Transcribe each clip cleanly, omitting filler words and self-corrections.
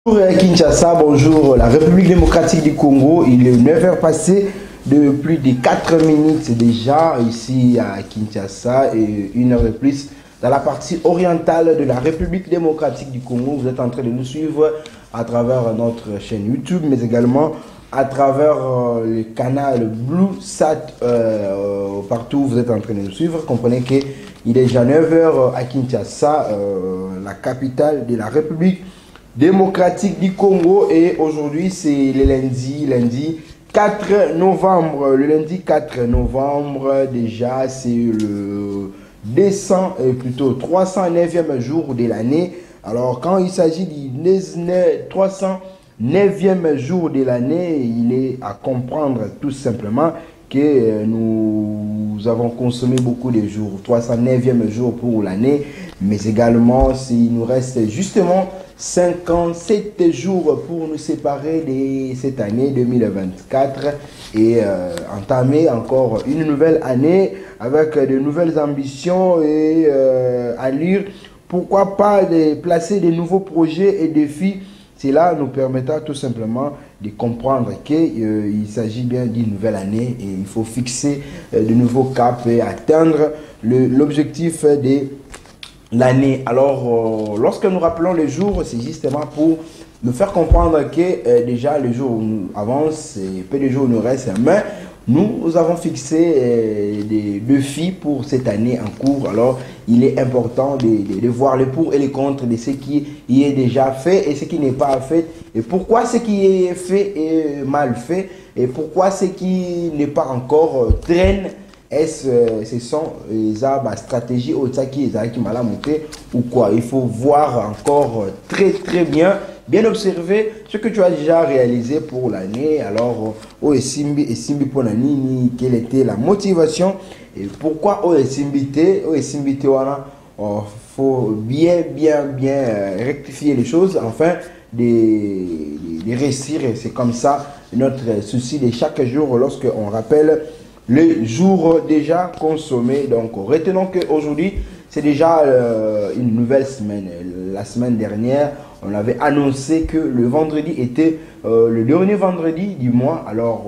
Bonjour Kinshasa, bonjour la République démocratique du Congo. Il est 9 heures passées de plus de 4 minutes déjà ici à Kinshasa et 1 heure de plus dans la partie orientale de la République démocratique du Congo. Vous êtes en train de nous suivre à travers notre chaîne YouTube, mais également à travers le canal BlueSat partout où vous êtes en train de nous suivre. Comprenez qu'il est déjà 9 heures à Kinshasa, la capitale de la République démocratique du Congo, et aujourd'hui c'est le lundi 4 novembre. Le lundi 4 novembre déjà, c'est le 309e jour de l'année. Alors quand il s'agit du 309e jour de l'année, il est à comprendre tout simplement que nous avons consommé beaucoup de jours, 309e jour pour l'année, mais également s'il nous reste justement 57 jours pour nous séparer de cette année 2024 et entamer encore une nouvelle année avec de nouvelles ambitions et allure. Pourquoi pas de placer de nouveaux projets et défis? Cela nous permettra tout simplement de comprendre qu'il s'agit bien d'une nouvelle année et il faut fixer de nouveaux caps et atteindre l'objectif de l'année. Alors, lorsque nous rappelons les jours, c'est justement pour nous faire comprendre que déjà les jours nous avancent et peu de jours nous restent, mais nous avons fixé des défis pour cette année en cours. Alors, il est important de voir les pour et les contre de ce qui y est déjà fait et ce qui n'est pas fait. Et pourquoi ce qui est fait est mal fait et pourquoi ce qui n'est pas encore traîne. Ce sont les stratégies au qui mal monté ou quoi? Il faut voir encore très bien observer ce que tu as déjà réalisé pour l'année. Alors, Simbi pour l'année, quelle était la motivation et pourquoi Simbi faut bien rectifier les choses afin de réussir. Et c'est comme ça notre souci de chaque jour lorsque on rappelle les jours déjà consommés. Donc retenons qu'aujourd'hui c'est déjà une nouvelle semaine. La semaine dernière on avait annoncé que le vendredi était le dernier vendredi du mois. Alors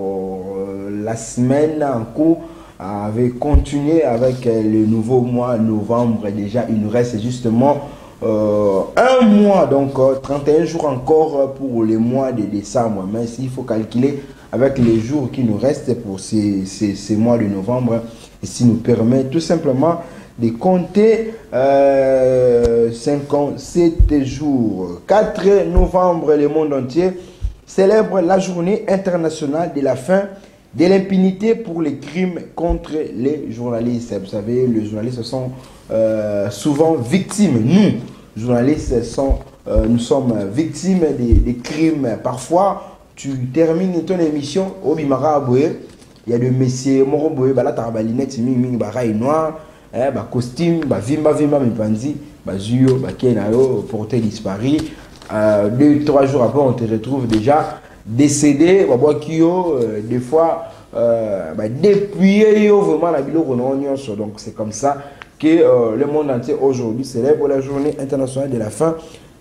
la semaine en cours avait continué avec le nouveau mois novembre. Déjà il nous reste justement un mois, donc 31 jours encore pour le mois de décembre. Mais s'il faut calculer avec les jours qui nous restent pour ces mois de novembre, et ce nous permet tout simplement de compter 57 jours. 4 novembre, le monde entier célèbre la journée internationale de la fin de l'impunité pour les crimes contre les journalistes. Vous savez, les journalistes sont souvent victimes. Nous, journalistes, nous sommes victimes des crimes. Parfois, tu termines ton émission au Bimara Aboué, il y a des messieurs Moroboé, là tu as des lunettes, noir, costume, vimba, mipanzi, zuyo, kenayo, porté disparu. 2-3 jours après, on te retrouve déjà décédé, des fois, dépouillé vraiment la bilo. Donc c'est comme ça que le monde entier aujourd'hui célèbre la journée internationale de la fin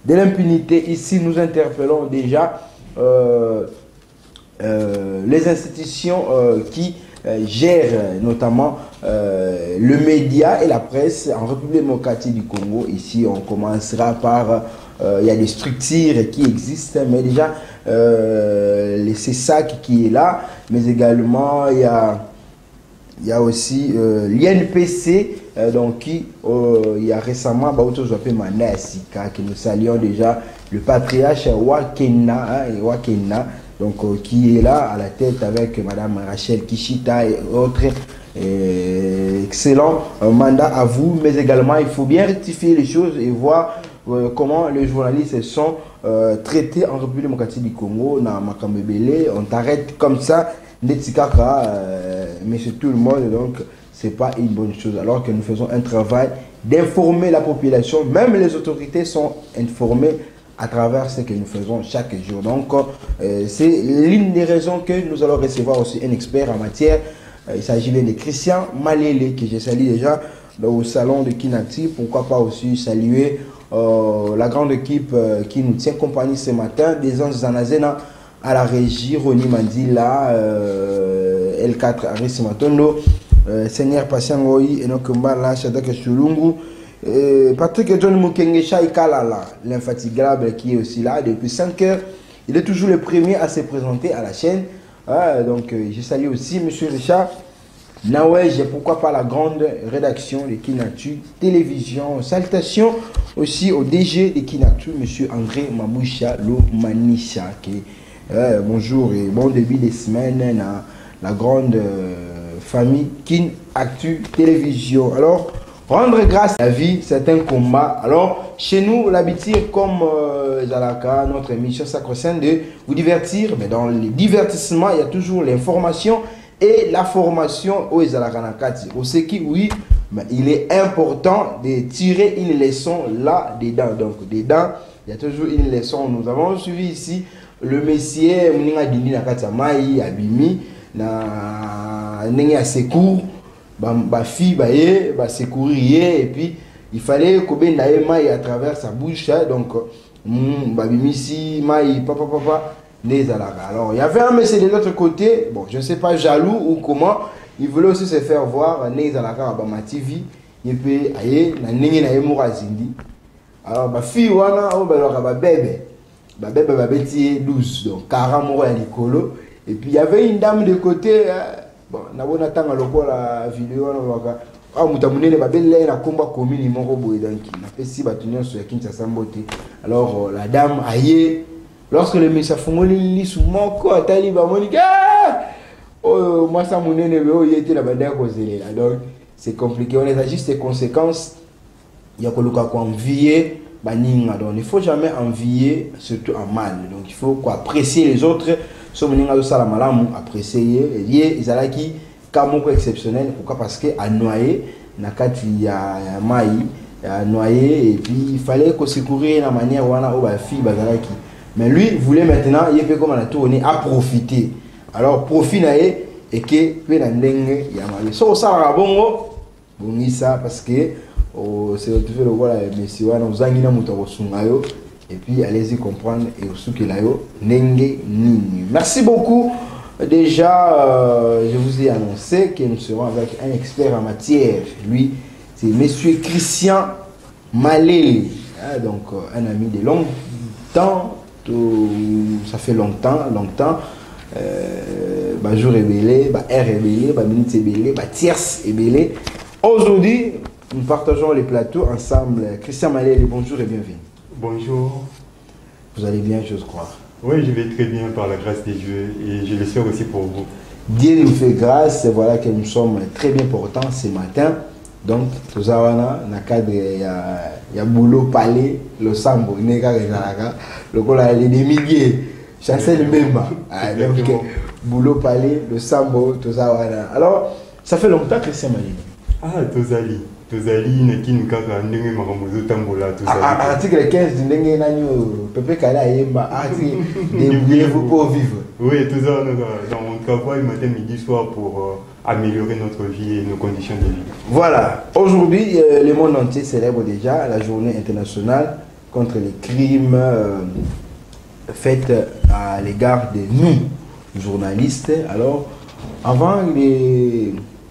de l'impunité. Ici, nous interpellons déjà les institutions qui gèrent notamment le média et la presse en République démocratique du Congo. Ici, on commencera par il y a des structures qui existent, mais déjà le CESAC qui est là, mais également il y a aussi l'INPC, donc il y a récemment que nous saluons déjà le patriarche Wakena, donc qui est là à la tête avec Madame Rachel Kishita et autres. Excellent mandat à vous, mais également il faut bien rectifier les choses et voir comment les journalistes sont traités en République démocratique du Congo. On t'arrête comme ça, mais c'est tout le monde, donc c'est pas une bonne chose. Alors que nous faisons un travail d'informer la population, même les autorités sont informées à travers ce que nous faisons chaque jour. Donc c'est l'une des raisons que nous allons recevoir aussi un expert en matière. Il s'agit bien de Christian Malele, que je salue déjà au salon de Kinactu. Pourquoi pas aussi saluer la grande équipe qui nous tient compagnie ce matin, des Anges Zanazena à la régie, Roni Mandila, L4 Aris Matondo, Seigneur Patiangoi, Enoch Mbala, Shadak Chulungu, Patrick John Mukengesha Ikalala, l'infatigable qui est aussi là depuis 5 heures. Il est toujours le premier à se présenter à la chaîne. Donc je salue aussi M. Richard Nawej, pourquoi pas la grande rédaction de Kinactu Télévision. Salutations aussi au DG de Kinactu, M. André Mamoucha Lomanisha. Bonjour et bon début de semaine à la grande famille Kinactu Télévision. Alors, rendre grâce à la vie, c'est un combat. Alors, chez nous, l'habitude, comme Zalaka, notre émission sacro-sainte, de vous divertir. Mais dans les divertissements, il y a toujours l'information et la formation au Zalaka Nakati. Au ce qui, oui, mais il est important de tirer une leçon là-dedans. Donc, dedans, il y a toujours une leçon. Nous avons suivi ici le messier Mninga Dindi Nakata Mai, Abimi, na secours. Ba fille baye ba secourir et puis il fallait que ben d'ailleurs maille à travers sa bouche donc ba bimisi maille papa nezalaka. Alors il y avait un monsieur de l'autre côté, bon je ne sais pas jaloux ou comment, il voulait aussi se faire voir nezalaka ba ma TV et puis aye na ningi na emorazindi. Alors ba fille wana o ba ba bébé ba beti 12 donc 40 mois à l'école et puis il y avait une dame de côté. Bon, na bona tanga lokola vidéo na waka mutamunene babelle na komba commune moko boye donc na pesi batunyo sur Kinshasa Mbote. Alors la dame aye lorsque le monsieur fongoli lisu moko atali ba monika oh moi ça munene be oyete na banda ko zelela. Donc c'est compliqué, on a juste les conséquences ya koluka ko envier baninga. Donc il faut jamais envier surtout en mal. Donc il faut quoi apprécier les autres. So moninga do sala malamu apprécier lié izalaki kamoko exceptionnel. Pourquoi? Parce que a noyé na kati ya mai a noyé et puis il fallait qu'on secourir la manière wana o ba fille bazalaki. Mais lui voulait maintenant il peut comme on a tourné à profiter. Alors profit na et que pe na ndenge ya mali. So sala bongo bongisa parce que c'est retrouvé le voilà monsieur wana uzangi na muto kosungayo. Et puis allez-y comprendre et aussi que là nenge nini. Merci beaucoup. Déjà je vous ai annoncé que nous serons avec un expert en matière. Lui c'est monsieur Christian Malele, donc un ami de long temps, ça fait longtemps jour ébélé, heure ébélé, minute ébélé, tierce ébélé. Aujourd'hui nous partageons les plateaux ensemble. Christian Malele, bonjour et bienvenue. Bonjour. Vous allez bien, j'ose croire. Oui, je vais très bien par la grâce des dieux et je l'espère aussi pour vous. Dieu nous fait grâce, voilà que nous sommes très bien portants ce matin. Donc, tout ça, dans le cadre, il y a boulot palais, le sambo, le cola, les milliers, chasser le même. Donc, boulot palais, le sambo, tout ça. Alors, ça fait longtemps que c'est Malele. Ah, Tozali. Tozali nekini kaka ndenge makamuzo tambola Tozali. Article 15 du ndenge nanyo pepe kala yemba article débrouillez-vous pour vivre. Oui, tout ça dans mon travail matin midi soir pour améliorer notre vie et nos conditions de vie. Voilà, aujourd'hui le monde entier célèbre déjà la journée internationale contre les crimes faits à l'égard de nous journalistes. Alors avant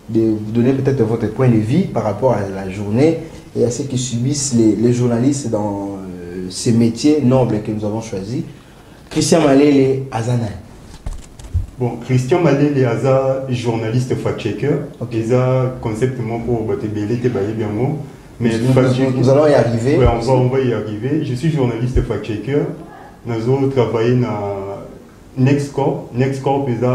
de vous donner peut-être votre point de vue par rapport à la journée et à ce que subissent les journalistes dans ces métiers nobles que nous avons choisis. Christian Malele Azana. Bon, Christian Malele Aza, journaliste fact-checker. Okay. Il a conceptement pour bien mot. Mais nous allons y arriver. Oui, on va y arriver. Je suis journaliste fact-checker. Nous avons travaillé dans Nextcorp. Nextcorp est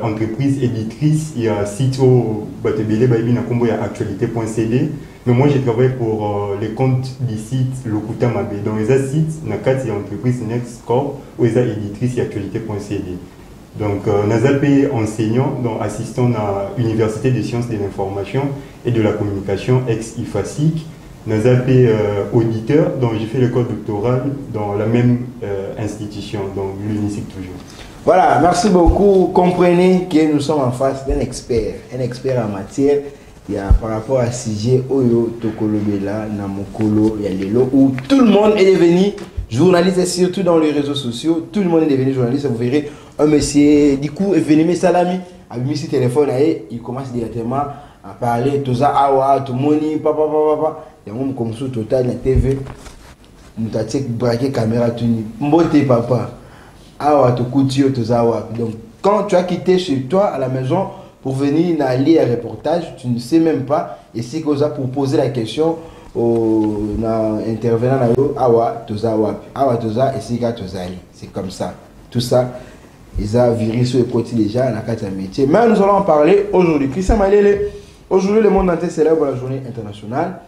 entreprise éditrice, il y a un site au Batebele, il y a actualité.cd. Mais moi, j'ai travaillé pour les comptes du site Lokuta Mabe. Dans les sites, il y a une entreprise Nextcorp, où il y a éditrice, il y a actualité.cd. Donc, nous avons enseignant, donc assistant à l'Université des sciences de l'information et de la communication, ex-IFASIC. Nous avons auditeur, donc j'ai fait l'école doctorale dans la même institution, donc l'UNISIC toujours. Voilà, merci beaucoup. Comprenez que nous sommes en face d'un expert en matière il y a par rapport à sujet Oyo Tokolobela Namokolo Yalelo où tout le monde est devenu journaliste et surtout dans les réseaux sociaux, tout le monde est devenu journaliste. Vous verrez un monsieur, du coup, est venu mes salami, a mis son téléphone, il commence directement à parler, tout ça, awa, tout le monde, papa, il y a un comme ça, total, la TV, nous avons braqué caméra, tout mbote papa, awa, tout couture, tout ça, awa. Donc, quand tu as quitté chez toi à la maison pour venir lire un reportage, tu ne sais même pas, et c'est comme ça pour poser la question au intervenant là, awa, tout ça, awa, tout ça, et c'est gars, tout ça, c'est comme ça, tout ça. Ils ont viré sur le côté déjà, la carte à métier. Mais nous allons en parler aujourd'hui. Christian Malele, aujourd'hui, le monde entier célèbre la journée internationale.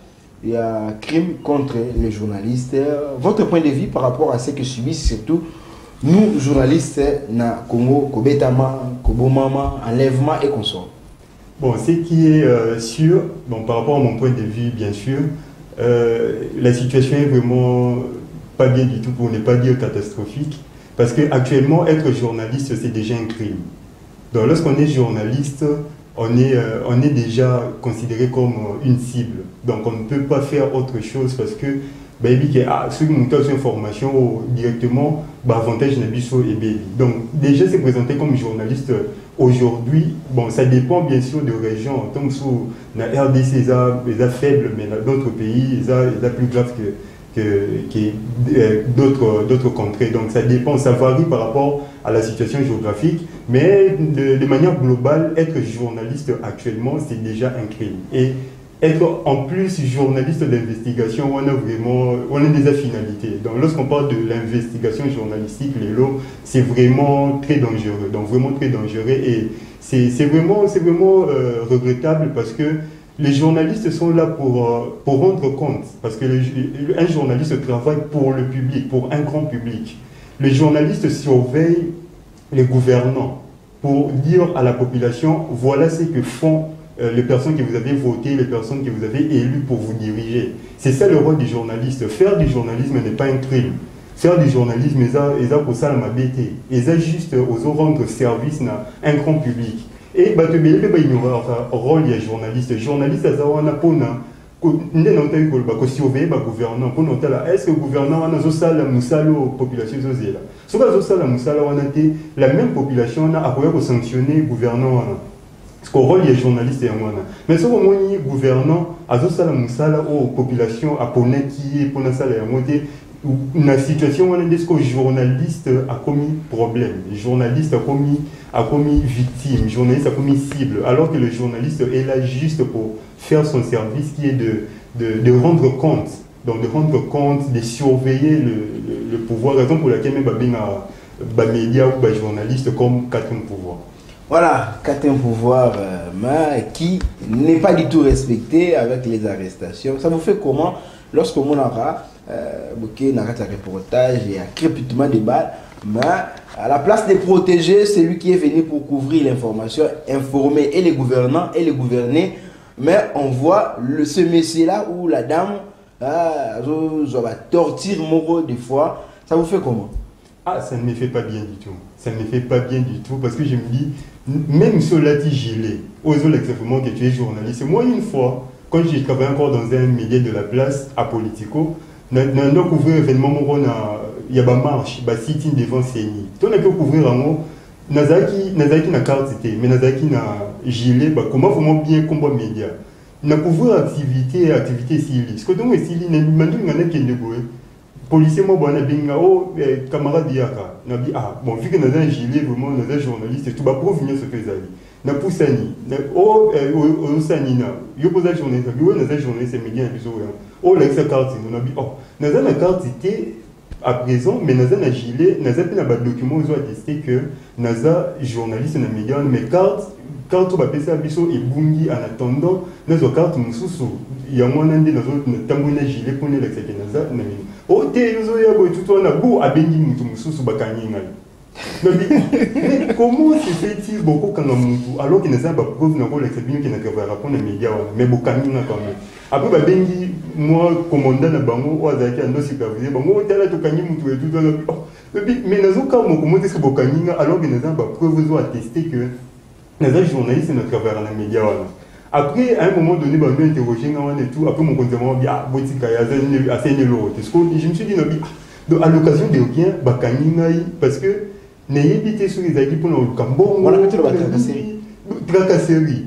Il y a crime contre les journalistes. Votre point de vue par rapport à ce que subissent surtout nous, journalistes, na Congo, Kobetama, Kobomama, enlèvement et consorts. Bon, ce qui est sûr, bon, par rapport à mon point de vue, bien sûr, la situation est vraiment pas bien du tout, pour ne pas dire catastrophique. Parce qu'actuellement, être journaliste, c'est déjà un crime. Donc lorsqu'on est journaliste, on est déjà considéré comme une cible. Donc on ne peut pas faire autre chose parce que ceux qui ont une information directement, avantage Nabiso et Baby. Donc déjà se présenter comme journaliste aujourd'hui, bon, ça dépend bien sûr de régions. Tant que la RDC est faible, mais dans d'autres pays, c'est plus grave que d'autres contrées. Donc ça dépend, ça varie par rapport à la situation géographique, mais de manière globale, être journaliste actuellement, c'est déjà un crime. Et être en plus journaliste d'investigation, on a des finalités. Donc lorsqu'on parle de l'investigation journalistique, les lots, c'est vraiment très dangereux. Donc vraiment très dangereux et c'est vraiment regrettable parce que les journalistes sont là pour rendre compte, parce qu'un journaliste travaille pour le public, pour un grand public. Les journalistes surveillent les gouvernants pour dire à la population, voilà ce que font les personnes que vous avez votées, les personnes que vous avez élues pour vous diriger. C'est ça le rôle du journaliste. Faire du journalisme n'est pas un crime. Faire du journalisme, c'est pour ça la bête. C'est juste aux rendre service à un grand public. Et bah tu peux pas ignorer le rôle des journalistes. Les journalistes, ils ont un peu surveiller le gouvernement. Pour noter là, est-ce que le gouvernement a la population sociale? Si la même population a sanctionner le gouvernement. Parce que le rôle des journalistes est un. Mais si le gouvernement a la population a qui est pour la salle la situation où le journaliste a commis problème, le journaliste a commis victime, le journaliste a commis cible, alors que le journaliste est là juste pour faire son service qui est de rendre compte, donc de rendre compte, de surveiller le pouvoir, raison pour laquelle même les médias ou les journalistes comme quatrième pouvoir. Voilà, quatrième pouvoir qui n'est pas du tout respecté avec les arrestations. Ça vous fait comment lorsque on aura un reportage et un crépitement de balles, mais à la place de protéger celui qui est venu pour couvrir l'information, informer et les gouvernants et les gouvernés, mais on voit ce monsieur-là ou la dame va torture moraux des fois. Ça vous fait comment? Ah, ça ne me fait pas bien du tout. Ça ne me fait pas bien du tout parce que je me dis, même sur la gilet, aux l'extrêmement que tu es journaliste. Moi, une fois, quand j'ai travaillé encore dans un média de la place à Politico, nous avons couvert l'événement, il y a une marche, il y a sit-in devant CENI. On a pu couvrir un mot, nous avons une carte, mais nous avons une gilet, comment vraiment bien combat média. Nous avons couvert activité civile. Ce que nous avons civil, nous avons qui est policier, moi, camarade Yaka. Nous avons dit, ah, bon, vu que nous avons un gilet, vraiment, nous avons un journaliste, tout va pour venir ce que vous avez. Na pusani au sanina yo posa journée ça yo na journée c'est média biso oh la carte na bi oh na za na carte à présent mais na za na gilet na za pe na ba document zo attester que na za journaliste na média mais carte ba pesa biso et bungi en attendant na zo carte mususu ya mwana ndi na zo na tambo na gilet pour ne l'expliquer na za na oh te yo zo ya bo tout na bu abengi mutu mususu bakanyinga. Mais comment se fait-il beaucoup quand on alors qu'il n'y a pas de preuve dans l'expérience qui n'a pas rapport aux médias mais beaucoup quand même après bengi moi commandant na bango ou azaki ando supervisé bango tala to kanyi mutu et tout mais nazo ka mo comment est-ce que bokaninga alors qu'il n'y a pas de preuve zo attester que les journalistes ne travaillent dans les médias Après, à un moment donné, bah, nous interroger et tout. Après, mon compte m'a dit, ah, bon, je me suis dit, non, donc, à l'occasion de rien, bah, parce que, n'ayez pas sur les avis pour le Cambon. On a fait la tracasserie.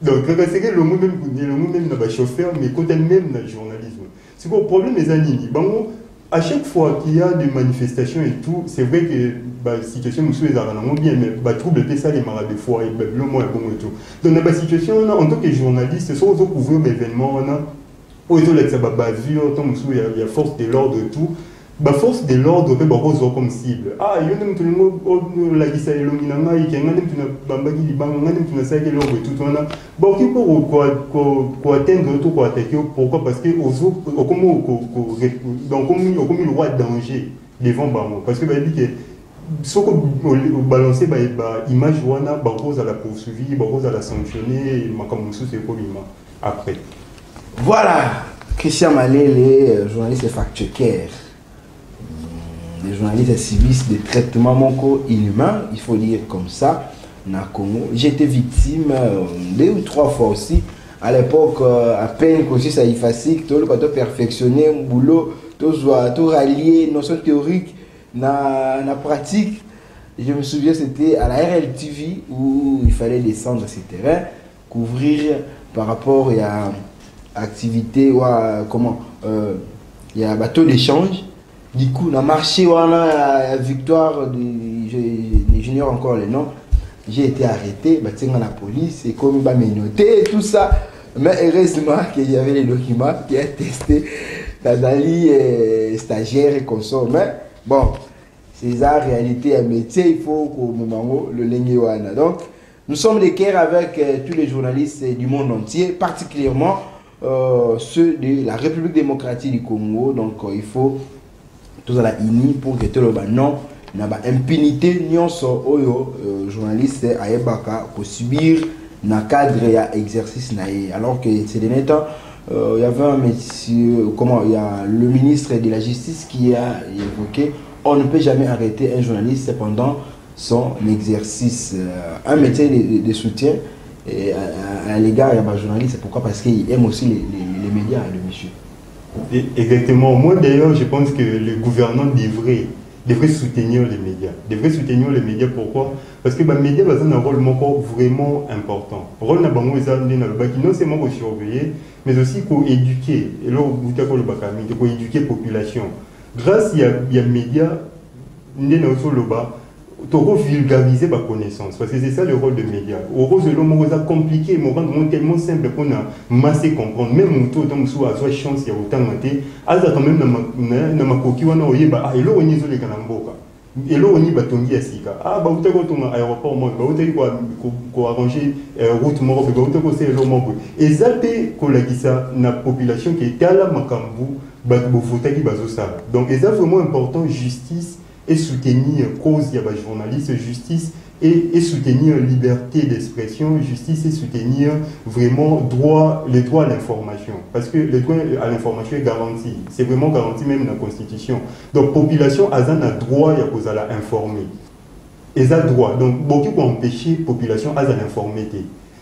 Donc, tracasserie, le mot même n'a pas chauffeur, mais quand elle même n'a journalisme. C'est quoi le problème, les amis? Bon, à chaque fois qu'il y a des manifestations et tout, c'est vrai que la situation nous suit bien, mais bah, trouble ça les malades des fois, et le moins bon et tout. Donc, dans la situation, en tant que journaliste, soit on couvre l'événement, on a bavure, il y a force de l'ordre et tout. La force de l'ordre peut avoir comme cible. Ah, il y a tout le monde la guisa elonginanga, il y a un bambagi libanga, il y a ça qui est l'ordre et tout. Bon, qui peut atteindre tout, quoi attaquer. Pourquoi? Parce que comme il y a le roi danger devant Bango. Parce que dit que ce qu'on balance, l'image à la poursuivi, à la sanctionner, et c'est après. Voilà, Christian Malé, les journalistes fact-checkers. Les journalistes civistes de traitement inhumain, il faut dire comme ça, na Congo. J'ai été victime 2 ou 3 fois aussi. À l'époque, à peine que ça y facile, tout le monde perfectionner un boulot, tout rallier notion théorique na pratique. Je me souviens, c'était à la RLTV où il fallait descendre sur le terrain, couvrir par rapport à activité ou à comment il y a un bateau d'échange. Du coup, on a marché, on a la victoire, j'ignore encore les noms. J'ai été arrêté, à la police, et comme il m'a noté, tout ça. Mais heureusement qu'il y avait les documents qui ont testé Dali, stagiaire et consorts. Mais bon, c'est ça, réalité, un métier, il faut qu'on le lingue. Donc, nous sommes d'équerre avec tous les journalistes du monde entier, particulièrement ceux de la République démocratique du Congo. Donc, il faut tout à la INI pour que tout le monde non n'a pas impunité ni on sort journaliste à Ebaka pour subir dans cadre et exercice alors que ces derniers temps il y avait un monsieur il y a le ministre de la justice qui a évoqué on ne peut jamais arrêter un journaliste pendant son exercice un métier de soutien et à l'égard il y a un journaliste pourquoi parce qu'il aime aussi les médias le monsieur. Exactement. Moi, d'ailleurs, je pense que le gouvernement devrait soutenir les médias. Devrait soutenir les médias, pourquoi? Parce que les médias ont un rôle vraiment important. Le rôle non seulement pour surveiller, mais aussi pour éduquer. Et là, pour éduquer la population. Grâce à les médias, tu vulgariser ma connaissance parce que c'est ça le rôle des médias. Au rôle de l'homme, c'est compliqué, mais rendre tellement simple pour nous masser comprendre. Même mon tour dans soit chance il y a autant de temps. Quand même dans ma coquille on a oublié bah et là on y est les canamboka. Et là on y batongi asika. Ah bah vous avez ton aéroport moi, bah vous avez quoi arranger route mort, bah vous avez c'est l'homme mort. Et ça peut collaguer ça na population qui est à la makambu, bah vous voter qui baso ça. Donc c'est vraiment important justice et soutenir cause de la journaliste, justice et soutenir liberté d'expression, justice et soutenir vraiment les droits à l'information. Parce que le droit à l'information est garanti. C'est vraiment garanti même dans la Constitution. Donc, la population a un droit à l'informer. Et ça droit. Donc, beaucoup pour empêcher la population à l'informer.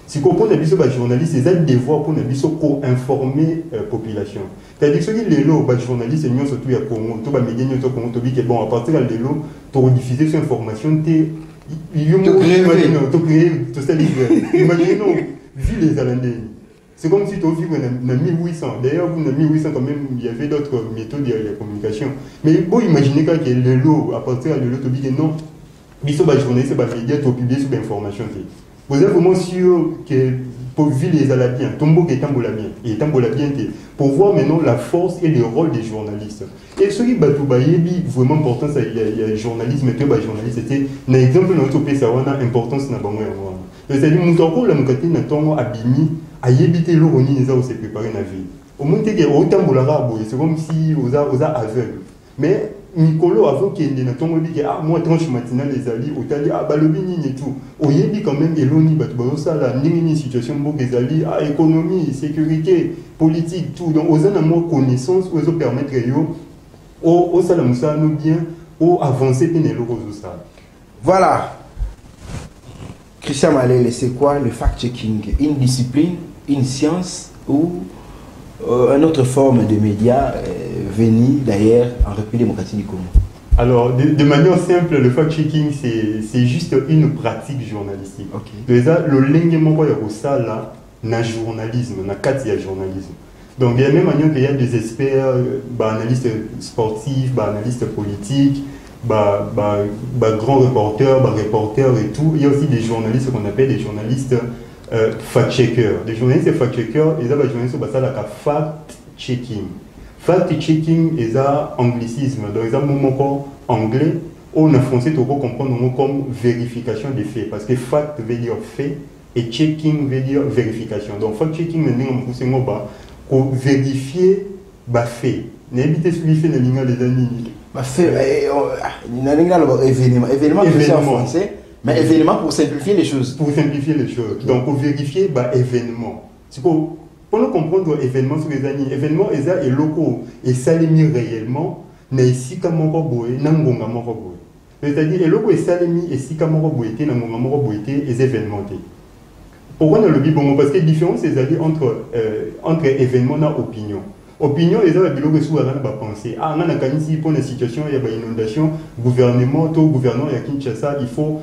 Si on prend les journalistes, c'est un devoir pour informer la population. C'est-à-dire que les journalistes, surtout à Congo, tous les médias, bon, à partir de l'eau, pour diffuser cette information, imaginez, vu les Alandais. C'est comme si tu as vu en 1800. D'ailleurs, en 1800, quand même, il y avait d'autres méthodes de communication. Mais bon, imaginez quand il y a l'eau, à partir de l'eau, tu dis que non, les journalistes, les médias, tu as publié sur l'information. Vous êtes vraiment sûr que pour vivre les Alabiens, Tombo est tambolabien, et tambolabien pour voir maintenant la force et le rôle des journalistes. Et ce qui est vraiment important, il y a le journalisme, et le journaliste, c'était un exemple de notre pays, ça a une importance dans le monde. C'est-à-dire que nous avons la moitié de notre abîmé à y éviter l'oroni, nous avons préparé la vie. Au moins, c'est comme si on a aveugle. Mais Nicolo, avant qu'il y ait moi, tranche matinale, les alliés, au tali, le bini et tout. Au yébi, quand même, Eloni, la situation, les alliés, économie, sécurité, politique, tout. Donc, aux en connaissance, aux permettre, aux salamoussa, nous bien, aux avancer, voilà. Christian Malé, c'est quoi le fact-checking? Une discipline une science ou une autre forme de médias venue d'ailleurs en République démocratique du Congo? Alors, de manière simple, le fact-checking, c'est juste une pratique journalistique. Déjà, le lingement qu'il y a ça là, dans le journalisme, dans le cadre du journalisme. Donc, de la même manière qu'il y a des experts, analystes sportifs, analystes politiques, grands reporters, reporters et tout, il y a aussi des journalistes qu'on appelle des journalistes fact-checkers. Les journalistes fact-checkers, ils ont des journalistes qui ont fact-checking. Fact-checking est un anglicisme. Donc, ils ont un mot anglais, ou en français, tu peux comprendre comme vérification des faits. Parce que fact veut dire fait et checking veut dire vérification. Donc, fact-checking, c'est pour vérifier les faits. N'habitez celui fait dans les années. Événement en français, mais événement pour simplifier les choses. Pour simplifier les choses. Okay. Donc, pour vérifier événement. C'est pour nous comprendre événement sur les années. Événement, est locaux et ça les mis réellement, mais ici, comme on va c'est-à-dire, les locaux et ça les mis ici, comme on va les événements. Pourquoi on le dit bon? Parce que la différence c'est entre événement et opinion. Opinion, les gens qui sont penser. Ah, on a une situation, il y a une inondation, gouvernement, tout gouvernement, il y a Kinshasa, il faut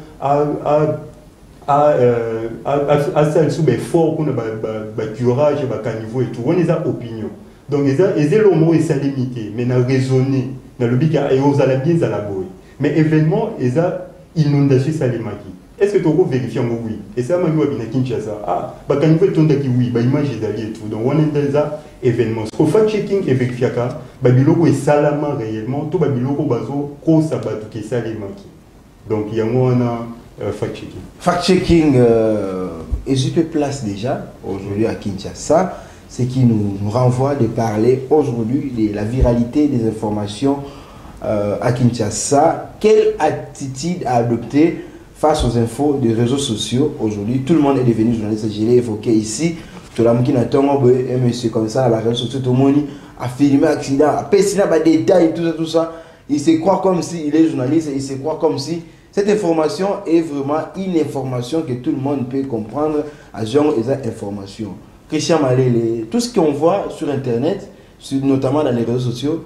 sous fort pour le curage, le caniveau et tout. On a opinion. Donc, ils ont le mot et sa limité, mais on a raisonné. Dans le but qu'il y a bien à la boue. Mais événement, ils ont inondation, ça les maquille. Est-ce que tu peux vérifier oui? Et ça, je vais Kinshasa. Ah, quand il faut que oui, image est et tout. Donc, on a des événements. Ce fact-checking et vérifier que Babiloko est salamment réellement, tout Babiloko bazo, ko sabatu qui est salimaki. Donc, il y a un fact-checking. Fact-checking, est place déjà aujourd'hui à Kinshasa, ce qui nous renvoie de parler aujourd'hui de la viralité des informations à Kinshasa. Quelle attitude à adopter face aux infos des réseaux sociaux aujourd'hui? Tout le monde est devenu journaliste, je l'ai évoqué ici. Tout le monde qui n'a pas un monsieur comme ça, la réseaux sociaux, tout le monde a filmé accident, a péciné des détails, tout ça. Il se croit comme s'il est journaliste, il se croit comme si cette information est vraiment une information que tout le monde peut comprendre à genre et information. Christian Malele, tout ce qu'on voit sur Internet, notamment dans les réseaux sociaux,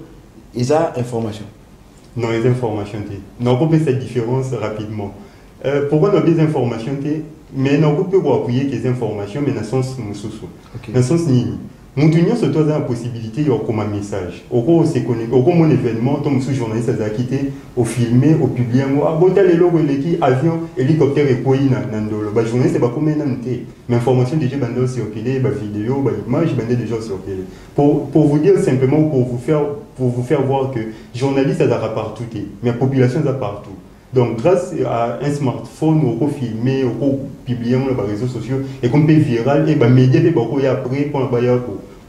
ils ont information. Non, les informations. Non, on peut faire cette différence rapidement. Pourquoi on a des informations, mais on peut appuyer les informations, mais dans le sens dans le sens ni nous tenons surtout la possibilité de comme un message. Au gros, c'est connecté. Au gros, mon événement, tant que journaliste a quitté, au filmer, au publier, à bon tel logo, avion, hélicoptère et quoi nandolo. Bah journaliste c'est pas comme un amté. Mais information déjà bandé circuler, bah vidéo, bah image bandé déjà circuler. Pour vous dire simplement, pour vous faire voir que journaliste ça partout, mais la population ça partout. Donc, grâce à un smartphone, on peut filmer, on peut publier sur les réseaux sociaux, et qu'on peut viral, et les médias peuvent après pour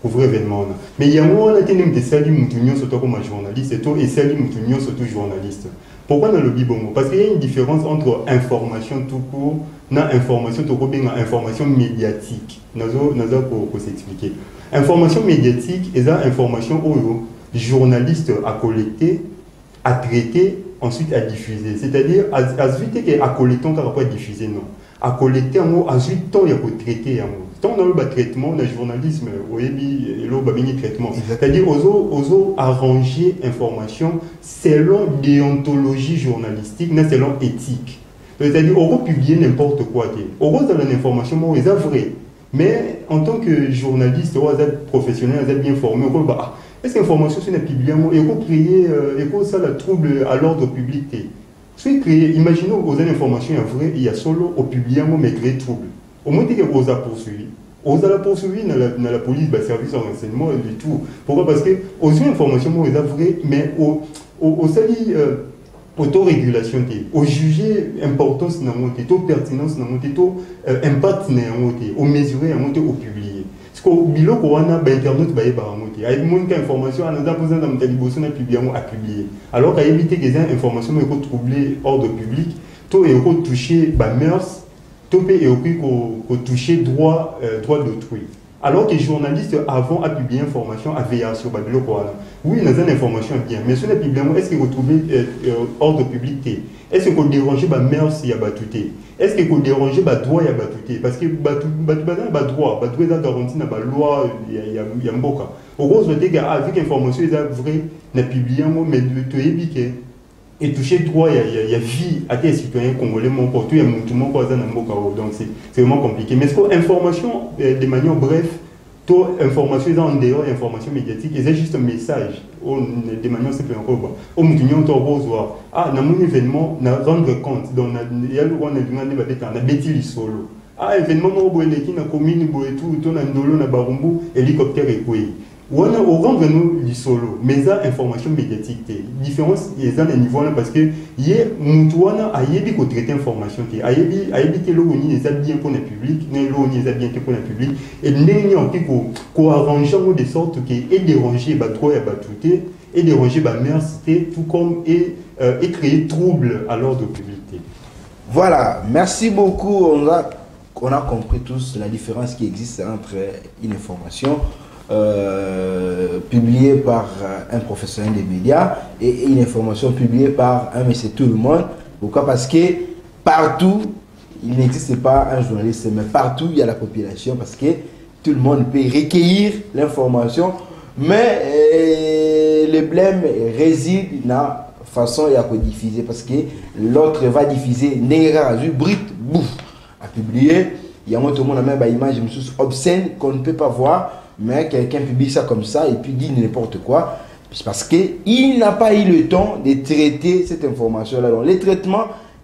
couvrir l'événement. Mais il y a un moment où on a salué Moutounion surtout comme journaliste, et salué Moutounion surtout journaliste. Pourquoi dans le bibongo? Parce qu'il y a une différence entre information tout court et information tout court et information médiatique. Nous allons s'expliquer. Information médiatique, c'est information où le journaliste a collecté, a traité, ensuite à diffuser. C'est-à-dire, à collecter, à collecter, on à diffuser, non. À collecter, en à temps, il y a traiter, tant dans le traitement, dans le journalisme, le traitement. C'est-à-dire, aux arranger information selon déontologie journalistique, non selon éthique. C'est-à-dire, on peut publier n'importe quoi. On peut dans l'information, c'est vrai. Mais en tant que journaliste, on est professionnel, on est bien formé, on peut est-ce que l'information n'est publiée et qu'on crée ça le trouble à l'ordre public? Imaginons aux informations vraies, il y a solo au public mais créer trouble. Au moins que vous a poursuivi. Vous a poursuivi dans la police, le service de renseignement et tout. Pourquoi? Parce que aux informations sont vraies, mais au sali autorégulation, au jugé importance dans monter, au pertinence dans monter, au impact dans monter, au mesurer dans monter, au publier. Parce que bilo ko wana ba internet ba yeba monter ay mon ka information ananda besoin dans taliboso na publier à publier alors qu'à éviter que les informations me troubler ordre public to et toucher ba mœurs to pe et ko toucher droit d'autrui Alors que les journalistes avant a publié information à veiller sur Babylone. Oui, il y a une information bien, mais sur la publication, est-ce qu'il faut trouver ordre public? Est-ce qu'il faut déranger ma mère s'il y a battuté? Est-ce qu'il faut déranger ma droit il y a battuté? Parce que droit est garanti dans la loi, il y a un boca. Au gros, je dis qu'avec l'information, il y a vrai, il y a publié, mais tu es piqué. Et toucher droit, il y a vie à des citoyens congolais, mon porte, il y a tout le monde qui est dans donc c'est vraiment compliqué. Mais ce que l'information, de manière bref, toute information est en dehors de l'information médiatique, c'est juste un message, de manière simple encore. Au Moutinho, on voit, ah, dans mon événement, on rendre compte, donc il y a le roi de on a bêti les solo. Ah, événement, on a qui na commune, tout, on a ndolo, na barumbu, hélicoptère et quoi. On a rendre nous les solo, mais ça information médiatique, la différence est à un niveau là parce que il y a Moutouana a yébi qu'on traite information, a yébi que l'on est bien pour le public, l'on est bien pour le public, et nous on qu'on arrange de sorte que et déranger bah trop et battuté et déranger bah merci tout comme et créer trouble à l'ordre public. Voilà, merci beaucoup. On a compris tous la différence qui existe entre une information publié par un professionnel des médias et une information publiée par un monsieur tout le monde. Pourquoi? Parce que partout, il n'existe pas un journaliste, mais partout, il y a la population, parce que tout le monde peut recueillir l'information, mais le blême réside dans la façon de diffuser, parce que l'autre va diffuser Neira brut, bouf, à publier. Il y a tout le monde a même une image obscène qu'on ne peut pas voir, mais quelqu'un publie ça comme ça et puis dit n'importe quoi, parce qu'il n'a pas eu le temps de traiter cette information-là. Donc, le traitement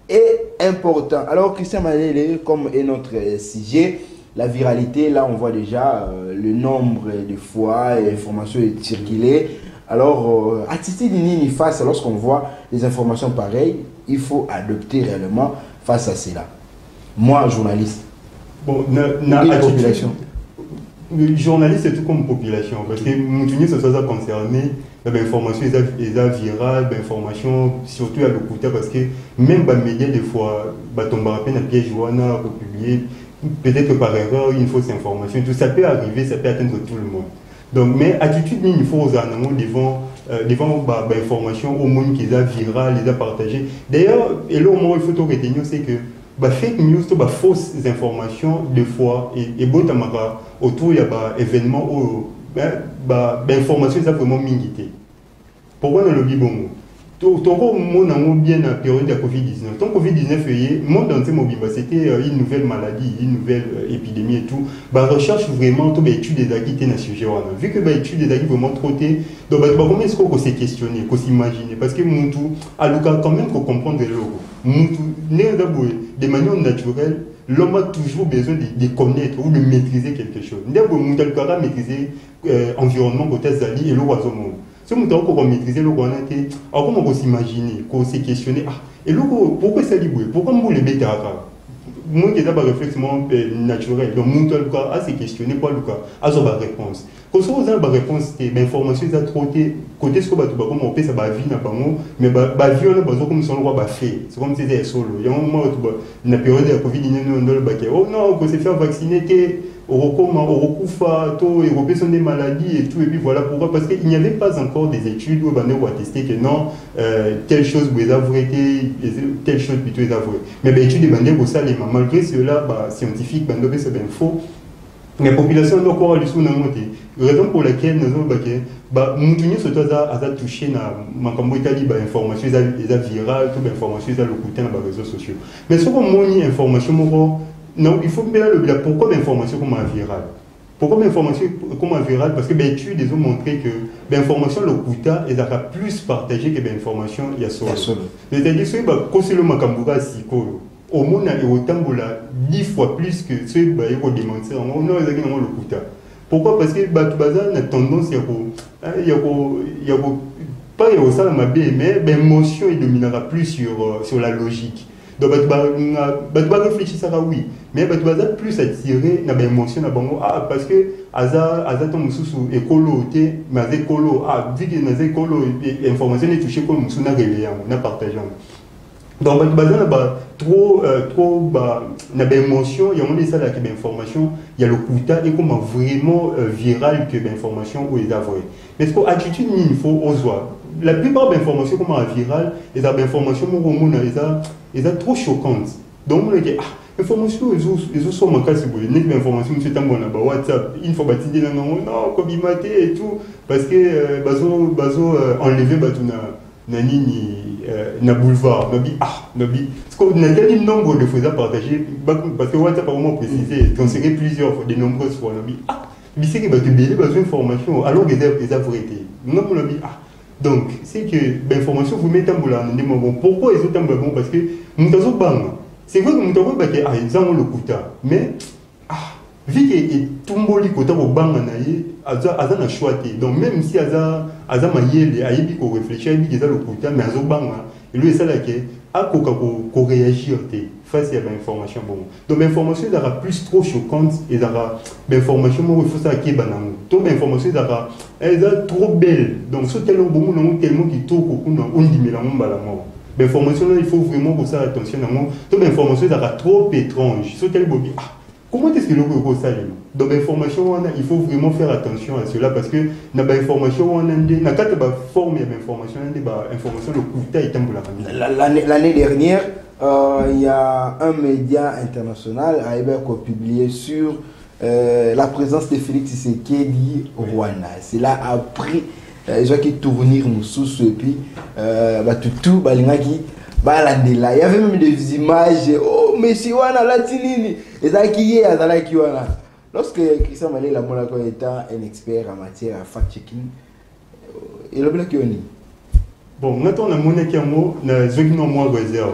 est important. Alors, Christian Malele, comme est notre sujet, la viralité, là, on voit déjà le nombre de fois l'information est circulée. Alors, à titre d'une face, lorsqu'on voit des informations pareilles, il faut adopter réellement face à cela. Moi, journaliste, population. Le journaliste, c'est tout comme population, parce que nous ce soit concerné, l'information est virale, l'information, surtout à l'occulta, parce que même les médias, des fois, tomber à peine à piège pour publier, peut-être par erreur, une fausse information, tout ça peut arriver, ça peut atteindre tout le monde. Donc, mais attitude, il faut aux animaux devant l'information au monde qui est virale, les a partagé. D'ailleurs, et là, au moment où il faut tout retenir, c'est que fake news, fausses informations, des fois, et bon, autour, il y a des événements où l'information est vraiment minité. Pourquoi on le dit bon? Tout le monde a bien la période de Covid-19. Tant Covid-19, le monde entier, c'était une nouvelle maladie, une nouvelle épidémie et tout. Recherche vraiment, études des acquis dans ce sujet. Vu que l'étude des acquis vraiment trop, donc comment est-ce qu'on s'est questionné, qu'on s'imagine? Parce que Moutou, à l'occasion quand même qu'on comprendre le logo. Moutou, de manière naturelle, l'homme a toujours besoin de connaître ou de maîtriser quelque chose. Moutou a maîtriser l'environnement côté Zali et le oiseau monde. Si nous avons maîtrisé le roi, alors comment on peut s'imaginer, qu'on s'est questionné, et pourquoi ça libre? Pourquoi nous les bêtes à moi qui ai un réflexion naturel, donc nous avons s'est questionné pour le cas, à une réponse. Quand on a une réponse, l'information est trop côté ce qu'on va comme on peut ça va vie n'a pas mot, mais va vie on a besoin comme son roi va fait. C'est comme si c'était solo. Il y a un moment où la période de la Covid, il y a le baquet. Oh non, qu'on s'est fait vacciner, au recours et européens sont des maladies et tout, et puis voilà pourquoi, parce qu'il n'y avait pas encore des études où on a testé que non, telle chose vous est avouée, telle chose plutôt est avouée. Mais les études demandées pour ça, malgré cela, scientifique, c'est bien faux. Les populations n'ont pas eu la raison pour laquelle nous avons touché l'information virale, toute l'information dans les réseaux sociaux. Mais ce qu'on a information, non, il faut bien le pourquoi l'information comme virale. Pourquoi l'information comme virale? Parce que les études ont montré que l'information l'occulta est plus partagée que l'information il y a solo. C'est-à-dire que quand c'est le Makambura Siko, au monde il y a autant 10 fois plus que ceux qui ont démenti. Non, ils ont l'occulta. Pourquoi? Parce que a tendance pas mais l'émotion dominera plus sur la logique. Donc, tu vas réfléchir ça, oui. Mais tu vas plus attirer dans l'émotion, parce que ton sous écolo, mais écolo, vu que dans écolo, l'information est touchée comme nous avons partagé. Donc, trop, d'émotion, il y a ça qui information, il y a le couta et comment vraiment viral que l'information ou est vrai. Mais ce que l'attitude, il faut oser. La plupart des informations comment viral, les informations sont trop choquantes. Donc, on dit, information, ils sont manquées si vous voulez. Les informations, c'est un bon WhatsApp, il faut bâtir non, comme il m'a et tout, parce que, enlever, na boulevard parce qu'on a tellement nombre de choses à partager parce que WhatsApp a vraiment précisé transféré plusieurs fois de nombreuses fois mais c'est que tu as besoin d'informations alors que c'est la vérité donc c'est que l'information vous mettez en boulot pourquoi ils sont en boulot parce que nous avons c'est vrai que nous avons ils ont le quota mais vu que tout le monde est au banc, a choisi. Donc même si Aza Mayele a réfléchi, il y a le quota, mais Aza banc, et lui c'est là que réagir face à l'information. Donc l'information sera plus trop choquante et l'information il faut ça qui est banal. Donc l'information elle est trop belle. Donc ce tellement bon, tellement qui tourne on dit mais la mort. L'information il faut vraiment pour ça attention. Donc l'information sera trop étrange. Ce tellement comment est-ce que l'on peut ça? Donc l'information, il faut vraiment faire attention à cela parce que dans l'information, on a une forme d'information, l'information, le coup est un L'année dernière, il y a un média international qui a publié sur la présence de Félix Tshisekedi au Rwanda. C'est là après, les gens qui tournent sous et puis tout, il y avait même des images, oh, mais si on a la tinini, et ça qui est à la qui on a. Lorsque Christian Malé la Monaco étant un expert en matière de fact-checking, il a bien qu'il y a. Bon, maintenant, on a mon équiamo, on a zone moins réserve.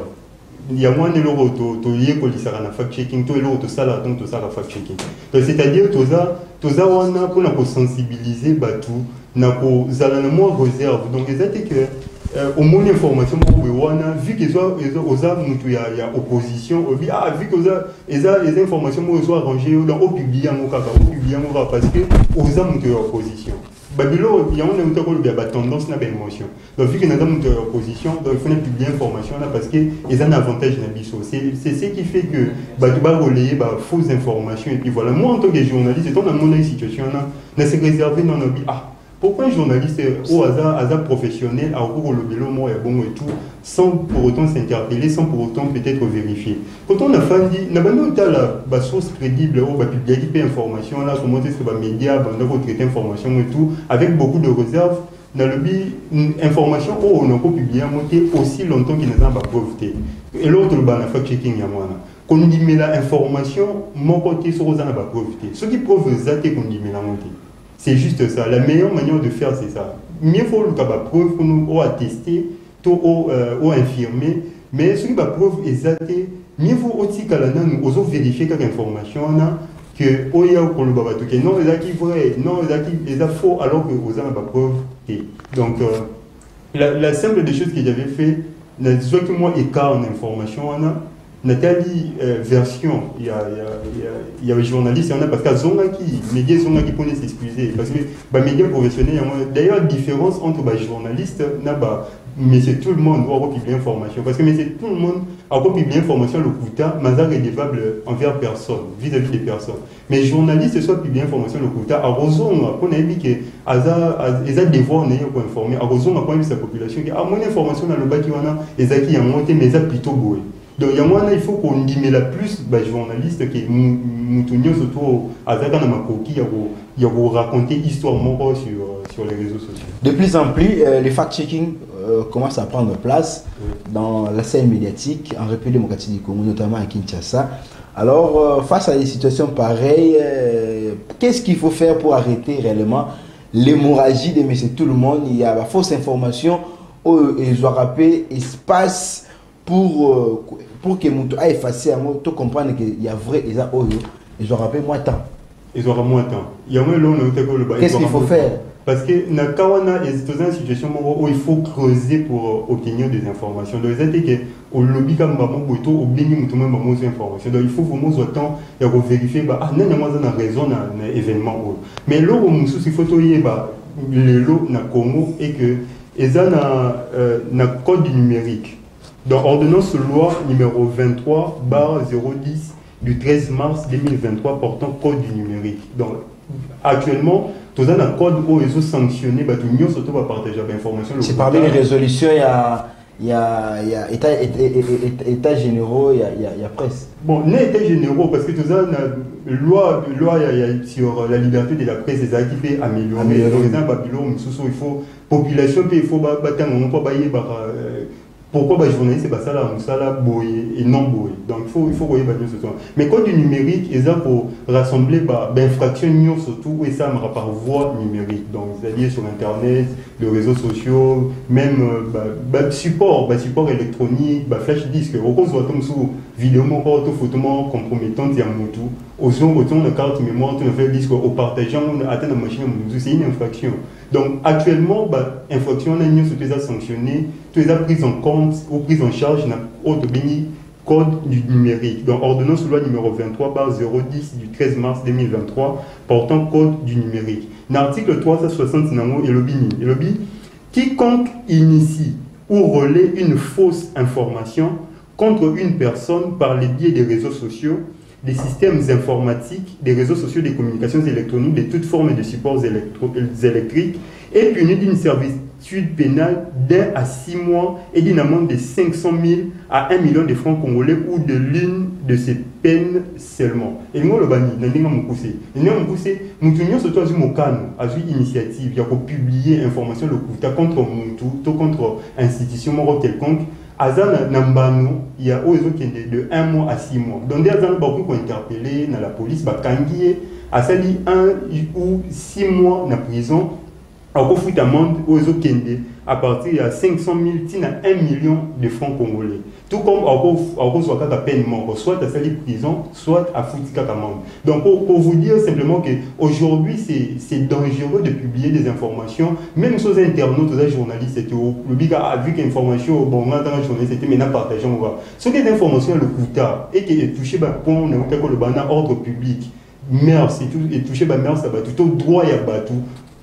Il y a moins de l'euro, tu y es pour les fact-checking, tu es l'euro, tu sala, donc tu sala fact-checking. C'est-à-dire, tu as on a pour sensibiliser, tout, on a moins réserve. Donc, c'est que au moins information vu qu'ils ont il y a opposition vu qu'ils ont les informations sont arrangées dans au public parce que aux hommes de opposition Babylone il y a une tendance à l'émotion donc vu qu'ils ont une opposition donc il faut publier l'information parce que ils ont un avantage c'est ce qui fait que tu vas relayer fausses informations et puis voilà moi en tant que journaliste c'est dans une situation là c'est réservé dans nos pourquoi un journaliste au hasard professionnel a recours au lobelo moi et bon et tout sans pour autant s'interpeller, sans pour autant peut-être vérifier. Quand on a fait dit, n'a pas la source crédible ou publier des informations là, comment est-ce que les médias vont traiter information et tout, avec beaucoup de réserves, dans le but information où on a pas publié aussi longtemps qu'il n'a pas preuve. Et l'autre le fact-checking il y a moi là. Qu'on dit mais la information, mon côté sur aux a pas preuve. Ce qui prouve exactement qu'on dit mais la montée. C'est juste ça. La meilleure manière de faire, c'est ça. Mieux faut le cas preuve pour nous attester, ou infirmer. Mais ce qui va preuve exacte, mieux faut aussi qu'à la nous osons vérifier quelques informations que oya ou le baba que non les acquis vrai, non les faux alors que aux a pas preuve. Donc la simple des choses que j'avais fait, les autres moi écart en information Nathalie version il y a les journalistes il y en a parce qu'à les médias qui pour s'excuser parce que les médias professionnels d'ailleurs différence entre les journalistes mais c'est tout le monde doit publier l'information parce que mais c'est tout le monde a publié l'information le quota mais ça redevable envers personne vis-à-vis des personnes mais journalistes soit publier l'information le quota à raison qu'on a dit que ils ont devoir pour informer à raison qu'on a vu sa population qui a moins d'informations dans le bas qui wana les acquis en monté mais ça plutôt beau. Donc, il faut qu'on dise la plus les journalistes qui nous tenions surtout à Zakanamakouki, il y a raconter histoire sur les réseaux sociaux. De plus en plus, les fact-checking commencent à prendre place dans la scène médiatique en République démocratique du Congo, notamment à Kinshasa. Alors, face à des situations pareilles, qu'est-ce qu'il faut faire pour arrêter réellement l'hémorragie de monsieur tout le monde? Il y a la fausse information, et je dois rappeler, espace pour que mon a effacé à moi, tout comprendre qu'il y a vrai et ça, et je rappelle moins temps. Ils auront moins de temps. Il y a moins de qu'est-ce qu'il faut faire? Parce que dans une situation où il faut creuser pour obtenir des informations. Donc, c'est que au lobby comme maman boito au béni tout même maman information. Donc, il faut vraiment ce temps et vérifier non non raison dans événement. Mais là où il faut le lot na Congo et que ils ont un code numérique. Dans ordonnance loi numéro 23/010 du 13 mars 2023 portant code du numérique. Donc, actuellement, tout ça, un code où ils ont sanctionné, tout le monde surtout va partager l'information. C'est parmi les résolutions, il y a état généraux, il y a presse. Bon, les états généraux, parce que tout ça, loi sur la liberté de la presse, les actes qui peut améliorer. Par exemple, il faut population, il faut pourquoi les journalistes c'est pas ça là, et non boy. Donc il faut voir ce soir. Mais code du numérique, ils ont pour rassembler infraction surtout et ça par voie numérique. Donc c'est-à-dire sur internet, les réseaux sociaux, même support électronique, flash disque. Au cause de sous vidéo, photo compromettante, il y a tout. Autant de carte mémoire, tu fait disque au partageant, on a atteint la machine, c'est une infraction. Donc actuellement, infraction, on a sanctionné, tout est pris en compte ou pris en charge dans le code du numérique. Donc ordonnance loi numéro 23/010 du 13 mars 2023 portant code du numérique. L'article 360 et le BINI. Quiconque initie ou relaie une fausse information contre une personne par le biais des réseaux sociaux, des systèmes informatiques, des réseaux sociaux, des communications électroniques, de toutes formes de supports électriques, est puni d'une servitude pénale d'1 à 6 mois et d'une amende de 500 000 à 1 million de francs congolais ou de l'une de ces peines seulement. Et nous, le bani, nous avons poussé. Nous avons poussé, nous avons surtout une initiative, il y a publier information le coup contre Moutou, contre institution quelconque. Azan Nambano, il y a de 1 mois à 6 mois. Donc, des gens qui ont interpellé dans la police, Kangié, à sali 1 ou 6 mois dans la prison, à une amende à partir de 500 000 à 1 million de francs congolais. Tout comme à peine mort, soit à sali prison, soit à foutre amende. Donc, pour vous dire simplement qu'aujourd'hui, c'est dangereux de publier des informations, même sur les internautes, les journalistes, le big a vu qu'information, bon, on a dans les journalistes, c'était maintenant partagé, on va. Ce qui est d'information, le coûta, et qui est touché par le ordre public, merci, et touché par merci, ça va tout au droit et à tout.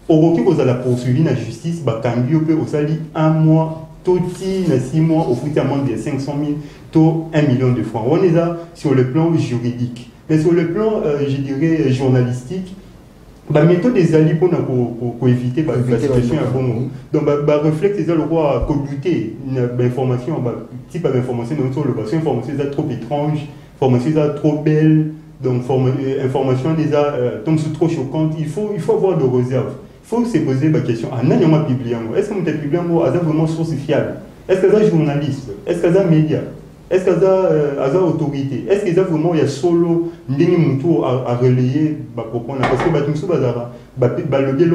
Au cas où vous allez poursuivre la justice, quand vous allez 1 mois, tout 6 mois, au foot amende de 500 000, tout 1 million de francs. On est là sur le plan juridique. Mais sur le plan, je dirais, journalistique, méthode des alliés pour éviter la situation à bon moment. Donc, réflexe, c'est le roi à douter l'information, type d'information, information est trop étrange, information est trop belle, donc information est trop choquante. Il faut avoir de réserve. Il faut se poser la question, est-ce que vous avez publié vraiment source fiable? Est-ce que c'est journaliste? Est-ce que c'est média? Est-ce que c'est autorité? Est-ce que vraiment il y a solo à relayer parce que le biais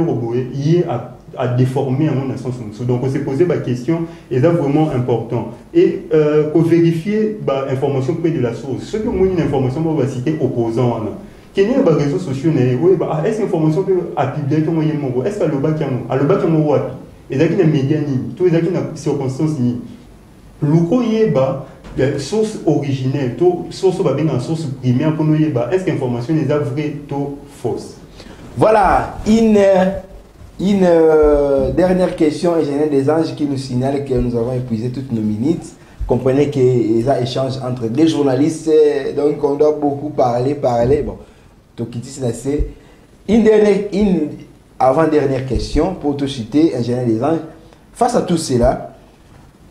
il est à déformer à mon sens. Donc on s'est posé la question, et c'est vraiment important. Et pour vérifier l'information près de la source, ceux qui ont une information, on va citer opposant. Quels sont les réseaux sociaux? Est-ce que l'information peut être publiée? Est-ce que le bac est et les médias, tous les circonstances, le source originelle, source primaire pour nous, est-ce que l'information est vraie ou fausse? Voilà, une dernière question, ingénieur des anges, qui nous signale que nous avons épuisé toutes nos minutes. Comprenez qu'il y a échange entre des journalistes, donc on doit beaucoup parler. Bon. C'est une avant-dernière question pour te citer, ingénieur des anges. Face à tout cela,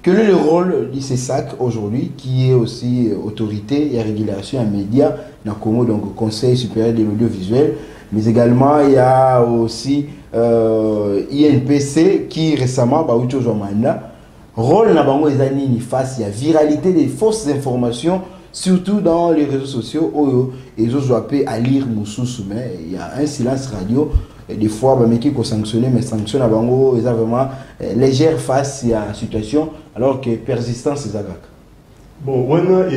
quel est le rôle du CESAC aujourd'hui, qui est aussi autorité et régulation à médias, dans Congo, donc Conseil supérieur de l'audiovisuel, mais également il y a aussi INPC qui récemment a eu un mandat. Rôle na bango ezani face à la viralité des fausses informations, surtout dans les réseaux sociaux où ils ont joué à lire Moussous, mais il y a un silence radio. Et des fois, mais qui sanctionné, mais sanctionne à bango, ils sont vraiment légère face à la situation, alors que persistance c'est agak. Bon, on a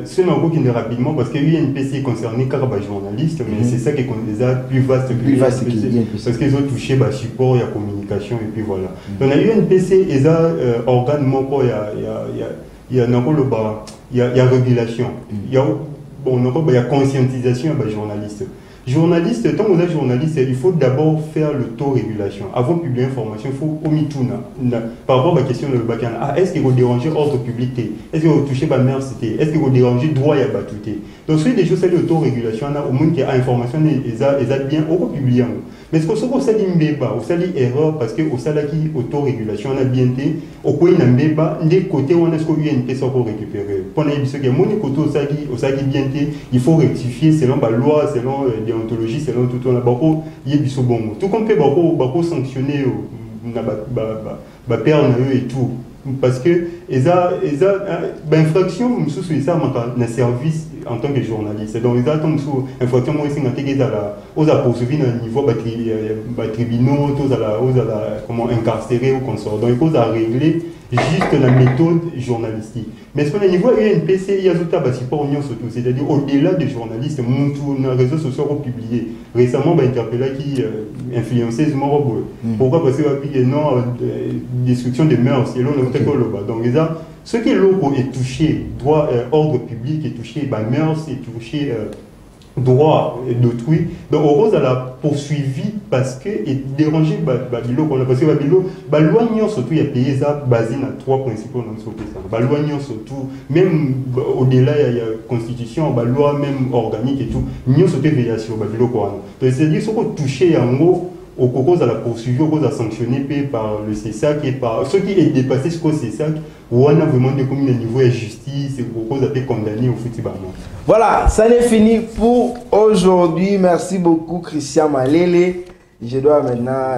c'est un peu qui rapidement parce qu'il y a une PC concernée car journaliste, mais c'est ça qui est plus vaste parce qu'ils ont touché support, il y a communication et puis voilà. Donc il y a une PC, il y a organe moko, il y a régulation, il y a conscientisation des journalistes. Journaliste, tant que vous êtes journaliste, il faut d'abord faire le taux régulation. Avant de publier l'information, il faut omituna. Par rapport à la question de Bakan, est-ce qu'il va déranger ordre public? Est-ce qu'il va toucher la mère? Est-ce qu'il va déranger droit à battuté? Donc, si des choses, c'est le taux régulation, au monde qui a information, ils a bien, on va publier. Mais ce qu'on s'est dit, on s'est dit erreur parce que au salaire qui auto-régulation, on a bien été, au coin d'un béba, des côtés où on a ce qu'il y a une pièce pour récupérer. Pendant ce qui est mon côté au salaire qui bien été, il faut rectifier selon la loi, selon la déontologie, selon tout le monde. Il y a du bon. Tout comme peut sanctionner, perdre et tout. Parce que infraction, c'est ça, un service en tant que journaliste. Donc, ils attendent sur infraction, moi, c'est qu'ils ont poursuivi à niveau tribunaux, comment incarcérer ou consort. Donc, ils ont réglé juste la méthode journalistique. Mais ce qu'on a niveau UNPC, il y a tout un support surtout. C'est-à-dire, au-delà des journalistes, les réseaux sociaux ont publié. Récemment, interpellé qui influencé ce mot. Pourquoi? Parce qu'il y a une destruction des mœurs. Et là, on a fait donc, ce qui est local est touché, droit, ordre public est touché, mœurs est touché, droit d'autrui. Donc, Rose a la poursuivi parce que est dérangé Babilo qu'on a parce que Babilo, loignant surtout il y a payé ça basé dans trois principaux dans ce ça. Loignant surtout même au-delà il y a constitution, loi même organique et tout. Nion surtout veillé sur Babilo quoi. Donc c'est-à-dire ce qu'on touché en gros au cause à la poursuivi, au cause à sanctionner par le CESAC et par ceux qui est dépassé ce que CESAC où on a vraiment des communes à niveau de justice et au cause à être condamné au football. Voilà, ça n'est fini pour aujourd'hui. Merci beaucoup Christian Malele. Je dois maintenant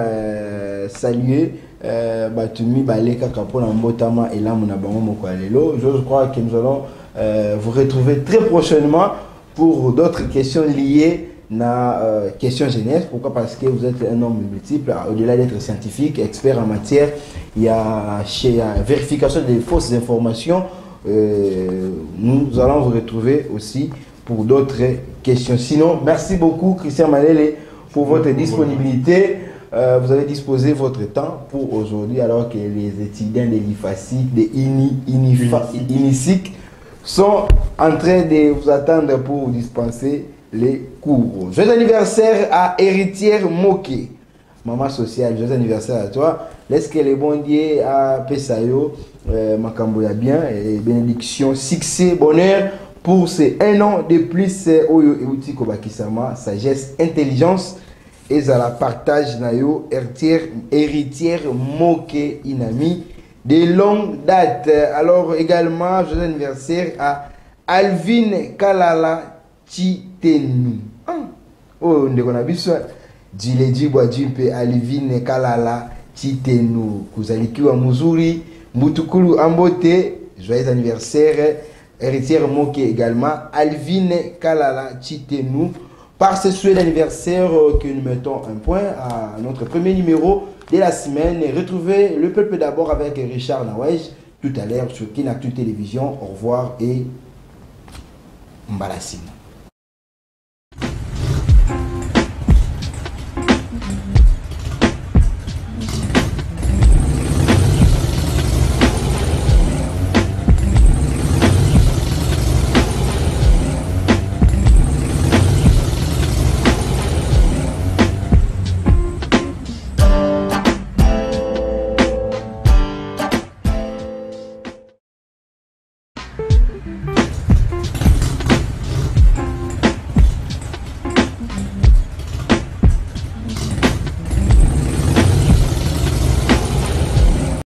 saluer Batumi Baleka Kapona Mbotama et là Monabango Mokwalelo. Je crois que nous allons vous retrouver très prochainement pour d'autres questions liées na question jeunesse. Pourquoi? Parce que vous êtes un homme multiple, au-delà d'être scientifique, expert en matière, il y a vérification des fausses informations. Nous allons vous retrouver aussi pour d'autres questions. Sinon, merci beaucoup Christian Malele pour votre disponibilité. Vous avez disposé votre temps pour aujourd'hui alors que les étudiants de l'IFACI, de INISIC sont en train de vous attendre pour vous dispenser les cours. Joyeux anniversaire à Héritière Moké. Maman sociale, joyeux anniversaire à toi. Laisse que les bons dieux à Pesayo, Makambo ya bien, et bénédiction, succès, bonheur pour ces un an de plus. Oyo Euti Kobakisama, sagesse, intelligence, et à la partage nayo, héritière Moké Inami, de longue date. Alors également, joyeux anniversaire à Alvin Kalala Chitenu. Oh, on a vu ça. Dileji Boadjimpe Alvin Kalala Chitenu. Kuzalikiwa Muzuri, Mutukulu Ambote, joyeux anniversaire. Héritière Moké également, Alvin Kalala Chitenu. Par ce souhait d'anniversaire que nous mettons un point à notre premier numéro de la semaine. Retrouvez le peuple d'abord avec Richard Nawej tout à l'heure sur Kinactu Télévision. Au revoir et Mbalassine.